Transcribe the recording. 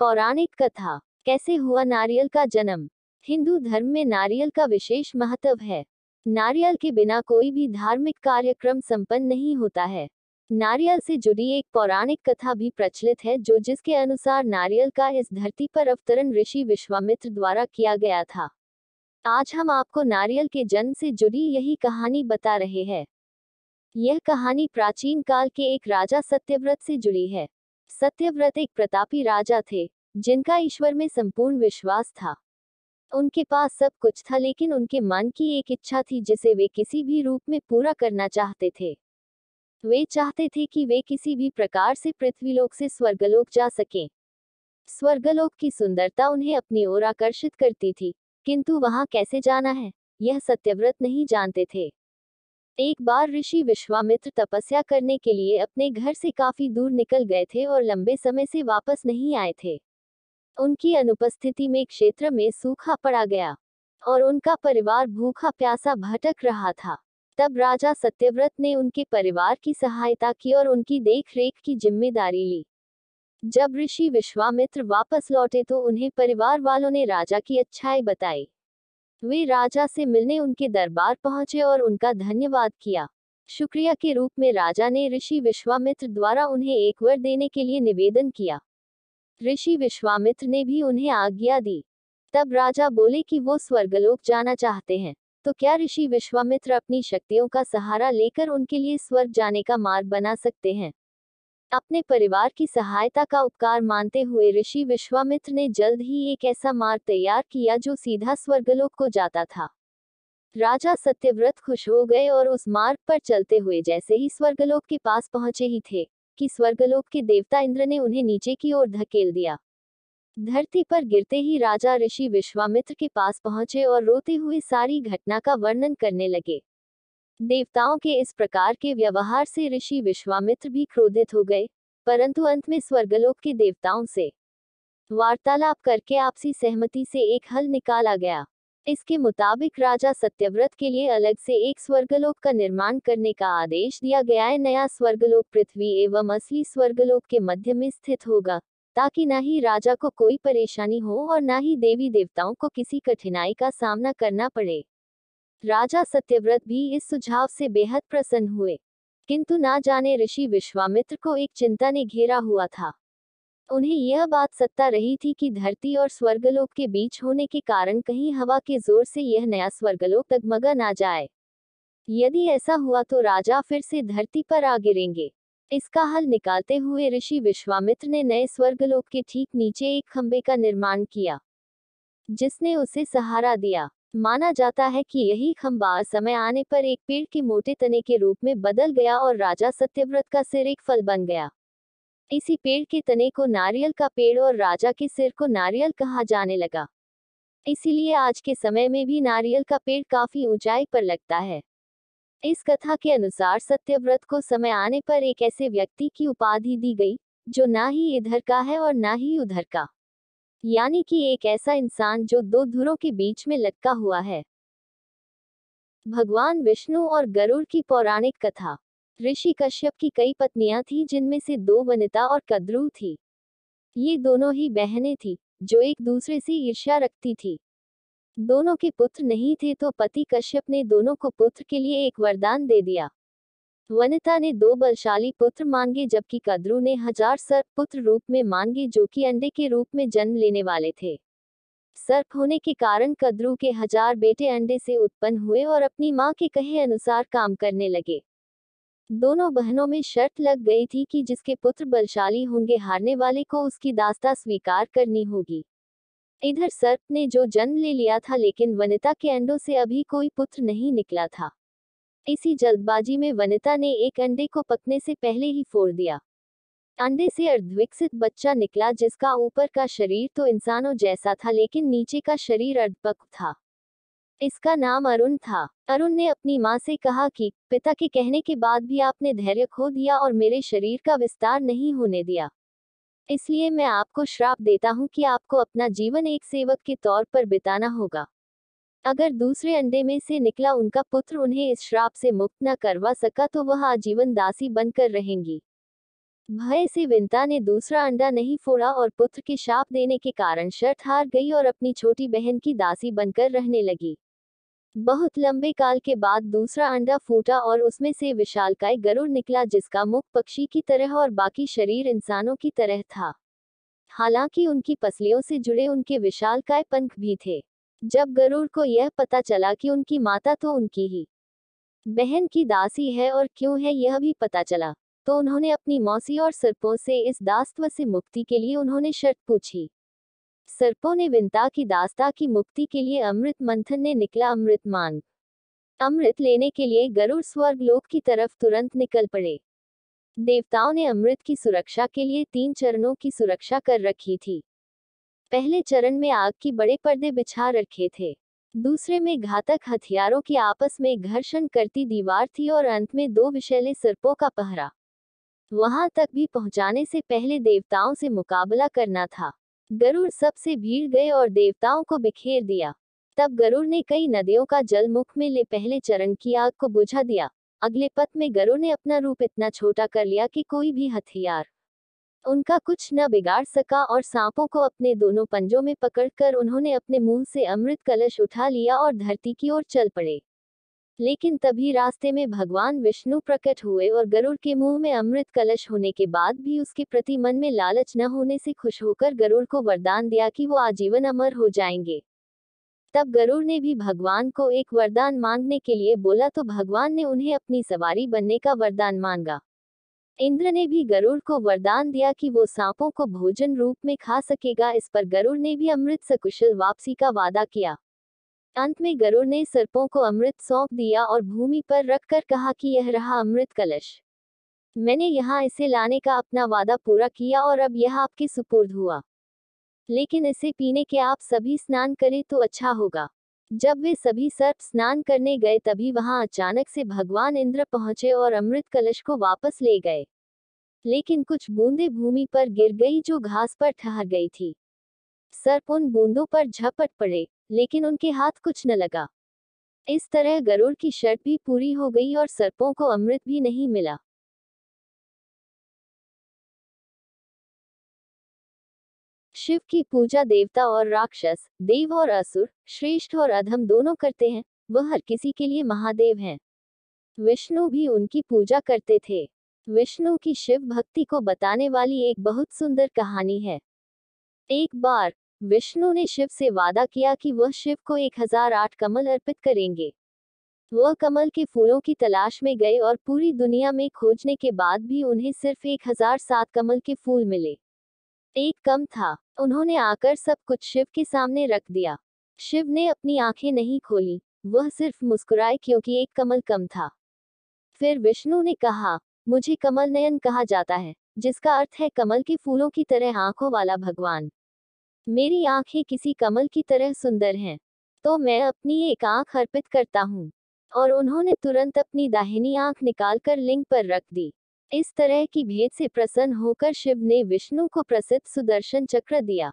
पौराणिक कथा। कैसे हुआ नारियल का जन्म। हिंदू धर्म में नारियल का विशेष महत्व है। नारियल के बिना कोई भी धार्मिक कार्यक्रम संपन्न नहीं होता है। नारियल से जुड़ी एक पौराणिक कथा भी प्रचलित है जिसके अनुसार नारियल का इस धरती पर अवतरण ऋषि विश्वामित्र द्वारा किया गया था। आज हम आपको नारियल के जन्म से जुड़ी यही कहानी बता रहे हैं। यह कहानी प्राचीन काल के एक राजा सत्यव्रत से जुड़ी है। सत्यव्रत एक प्रतापी राजा थे, जिनका ईश्वर में संपूर्ण विश्वास था। उनके पास सब कुछ था, लेकिन उनके मन की एक इच्छा थी जिसे वे किसी भी रूप में पूरा करना चाहते थे। वे चाहते थे कि वे किसी भी प्रकार से पृथ्वीलोक से स्वर्गलोक जा सकें। स्वर्गलोक की सुंदरता उन्हें अपनी ओर आकर्षित करती थी, किंतु वहां कैसे जाना है, यह सत्यव्रत नहीं जानते थे। एक बार ऋषि विश्वामित्र तपस्या करने के लिए अपने घर से काफी दूर निकल गए थे और लंबे समय से वापस नहीं आए थे। उनकी अनुपस्थिति में क्षेत्र में सूखा पड़ा गया और उनका परिवार भूखा प्यासा भटक रहा था। तब राजा सत्यव्रत ने उनके परिवार की सहायता की और उनकी देखरेख की जिम्मेदारी ली। जब ऋषि विश्वामित्र वापस लौटे तो उन्हें परिवार वालों ने राजा की अच्छाई बताई। वे राजा से मिलने उनके दरबार पहुंचे और उनका धन्यवाद किया। शुक्रिया के रूप में राजा ने ऋषि विश्वामित्र द्वारा उन्हें एक वर देने के लिए निवेदन किया। ऋषि विश्वामित्र ने भी उन्हें आज्ञा दी। तब राजा बोले कि वो स्वर्गलोक जाना चाहते हैं, तो क्या ऋषि विश्वामित्र अपनी शक्तियों का सहारा लेकर उनके लिए स्वर्ग जाने का मार्ग बना सकते हैं। अपने परिवार की सहायता का उपकार मानते हुए ऋषि विश्वामित्र ने जल्द ही एक ऐसा मार्ग तैयार किया जो सीधा स्वर्गलोक को जाता था। राजा सत्यव्रत खुश हो गए और उस मार्ग पर चलते हुए जैसे ही स्वर्गलोक के पास पहुंचे ही थे कि स्वर्गलोक के देवता इंद्र ने उन्हें नीचे की ओर धकेल दिया। धरती पर गिरते ही राजा ऋषि विश्वामित्र के पास पहुंचे और रोते हुए सारी घटना का वर्णन करने लगे। देवताओं के इस प्रकार के व्यवहार से ऋषि विश्वामित्र भी क्रोधित हो गए, परंतु अंत में स्वर्गलोक के देवताओं से वार्तालाप करके आपसी सहमति से एक हल निकाला गया। इसके मुताबिक राजा सत्यव्रत के लिए अलग से एक स्वर्गलोक का निर्माण करने का आदेश दिया गया है। नया स्वर्गलोक पृथ्वी एवं असली स्वर्गलोक के मध्य में स्थित होगा, ताकि न ही राजा को कोई परेशानी हो और न ही देवी देवताओं को किसी कठिनाई का सामना करना पड़े। राजा सत्यव्रत भी इस सुझाव से बेहद प्रसन्न हुए, किंतु ना जाने ऋषि विश्वामित्र को एक चिंता ने घेरा हुआ था। उन्हें यह बात सता रही थी कि धरती और स्वर्गलोक के बीच होने के कारण कहीं हवा के जोर से यह नया स्वर्गलोक डगमगा ना जाए। यदि ऐसा हुआ तो राजा फिर से धरती पर आ गिरेंगे। इसका हल निकालते हुए ऋषि विश्वामित्र ने नए स्वर्गलोक के ठीक नीचे एक खंबे का निर्माण किया, जिसने उसे सहारा दिया। माना जाता है कि यही खंबा समय आने पर एक पेड़ के मोटे तने के रूप में बदल गया और राजा सत्यव्रत का सिर एक फल बन गया। इसी पेड़ के तने को नारियल का पेड़ और राजा के सिर को नारियल कहा जाने लगा। इसीलिए आज के समय में भी नारियल का पेड़ काफी ऊंचाई पर लगता है। इस कथा के अनुसार सत्यव्रत को समय आने पर एक ऐसे व्यक्ति की उपाधि दी गई जो ना ही इधर का है और ना ही उधर का, यानी कि एक ऐसा इंसान जो दो धुरों के बीच में लटका हुआ है। भगवान विष्णु और गरुड़ की पौराणिक कथा। ऋषि कश्यप की कई पत्नियां थीं, जिनमें से दो वनिता और कद्रू थी। ये दोनों ही बहनें थीं, जो एक दूसरे से ईर्ष्या रखती थी। दोनों के पुत्र नहीं थे तो पति कश्यप ने दोनों को पुत्र के लिए एक वरदान दे दिया। वनिता ने दो बलशाली पुत्र मांगे, जबकि कद्रू ने 1000 सर्प पुत्र रूप में मांगे, जो कि अंडे के रूप में जन्म लेने वाले थे। सर्प होने के कारण कद्रू के 1000 बेटे अंडे से उत्पन्न हुए और अपनी मां के कहे अनुसार काम करने लगे। दोनों बहनों में शर्त लग गई थी कि जिसके पुत्र बलशाली होंगे, हारने वाले को उसकी दास्ता स्वीकार करनी होगी। इधर सर्प ने जो जन्म ले लिया था, लेकिन वनिता के अंडों से अभी कोई पुत्र नहीं निकला था। इसी जल्दबाजी में वनिता ने एक अंडे को पकने से पहले ही फोड़ दिया। अंडे से अर्धविकसित बच्चा निकला, जिसका ऊपर का शरीर तो इंसानों जैसा था, लेकिन नीचे का शरीर अर्धपक्व था। इसका नाम अरुण था। अरुण ने अपनी मां से कहा कि पिता के कहने के बाद भी आपने धैर्य खो दिया और मेरे शरीर का विस्तार नहीं होने दिया। इसलिए मैं आपको श्राप देता हूं कि आपको अपना जीवन एक सेवक के तौर पर बिताना होगा। अगर दूसरे अंडे में से निकला उनका पुत्र उन्हें इस श्राप से मुक्त न करवा सका तो वह आजीवन दासी बनकर रहेंगी। भय से विंता ने दूसरा अंडा नहीं फोड़ा और पुत्र के शाप देने के कारण शर्त हार गई और अपनी छोटी बहन की दासी बनकर रहने लगी। बहुत लंबे काल के बाद दूसरा अंडा फूटा और उसमें से विशालकाय गरुड़ निकला, जिसका मुख पक्षी की तरह और बाकी शरीर इंसानों की तरह था। हालांकि उनकी पसलियों से जुड़े उनके विशालकाय पंख भी थे। जब गरुड़ को यह पता चला कि उनकी माता तो उनकी ही बहन की दासी है और क्यों है यह भी पता चला, तो उन्होंने अपनी मौसी और सर्पों से इस दासत्व से मुक्ति के लिए उन्होंने शर्त पूछी। सर्पों ने विंता की दासता की मुक्ति के लिए अमृत मंथन ने निकला अमृत मांग। अमृत लेने के लिए गरुड़ स्वर्ग लोक की तरफ तुरंत निकल पड़े। देवताओं ने अमृत की सुरक्षा के लिए 3 चरणों की सुरक्षा कर रखी थी। पहले चरण में आग की बड़े पर्दे बिछा रखे थे, दूसरे में घातक हथियारों की आपस में घर्षण करती दीवार थी और अंत में 2 विषैले सर्पों का पहरा। वहां तक भी पहुंचाने से पहले देवताओं से मुकाबला करना था। गरुड़ सबसे भीड़ गए और देवताओं को बिखेर दिया। तब गरुड़ ने कई नदियों का जल मुख में ले पहले चरण की आग को बुझा दिया। अगले पथ में गरुड़ ने अपना रूप इतना छोटा कर लिया कि कोई भी हथियार उनका कुछ न बिगाड़ सका और सांपों को अपने दोनों पंजों में पकड़कर उन्होंने अपने मुंह से अमृत कलश उठा लिया और धरती की ओर चल पड़े। लेकिन तभी रास्ते में भगवान विष्णु प्रकट हुए और गरुड़ के मुंह में अमृत कलश होने के बाद भी उसके प्रति मन में लालच न होने से खुश होकर गरुड़ को वरदान दिया कि वो आजीवन अमर हो जाएंगे। तब गरुड़ ने भी भगवान को एक वरदान मांगने के लिए बोला तो भगवान ने उन्हें अपनी सवारी बनने का वरदान मांगा। इंद्र ने भी गरुड़ को वरदान दिया कि वो सांपों को भोजन रूप में खा सकेगा। इस पर गरुड़ ने भी अमृत सकुशल वापसी का वादा किया। अंत में गरुड़ ने सर्पों को अमृत सौंप दिया और भूमि पर रखकर कहा कि यह रहा अमृत कलश। मैंने यहाँ इसे लाने का अपना वादा पूरा किया और अब यह आपके सुपुर्द हुआ, लेकिन इसे पीने के आप सभी स्नान करें तो अच्छा होगा। जब वे सभी सर्प स्नान करने गए तभी वहां अचानक से भगवान इंद्र पहुंचे और अमृत कलश को वापस ले गए। लेकिन कुछ बूंदें भूमि पर गिर गई जो घास पर ठहर गई थी। सर्प उन बूंदों पर झपट पड़े, लेकिन उनके हाथ कुछ न लगा। इस तरह गरुड़ की शर्त भी पूरी हो गई और सर्पों को अमृत भी नहीं मिला। शिव की पूजा देवता और राक्षस, देव और असुर, श्रेष्ठ और अधम दोनों करते हैं। वह हर किसी के लिए महादेव हैं। विष्णु भी उनकी पूजा करते थे। विष्णु की शिव भक्ति को बताने वाली एक बहुत सुंदर कहानी है। एक बार विष्णु ने शिव से वादा किया कि वह शिव को 1008 कमल अर्पित करेंगे। वह कमल के फूलों की तलाश में गए और पूरी दुनिया में खोजने के बाद भी उन्हें सिर्फ 1007 कमल के फूल मिले। एक कम था। उन्होंने आकर सब कुछ शिव के सामने रख दिया। शिव ने अपनी आंखें नहीं खोली, वह सिर्फ मुस्कुराए क्योंकि एक कमल कम था। फिर विष्णु ने कहा, मुझे कमल नयन कहा जाता है, जिसका अर्थ है कमल के फूलों की तरह आंखों वाला भगवान। मेरी आंखें किसी कमल की तरह सुंदर हैं, तो मैं अपनी एक आंख अर्पित करता हूँ। और उन्होंने तुरंत अपनी दाहिनी आंख निकालकर लिंग पर रख दी। इस तरह की भेंट से प्रसन्न होकर शिव ने विष्णु को प्रसिद्ध सुदर्शन चक्र दिया।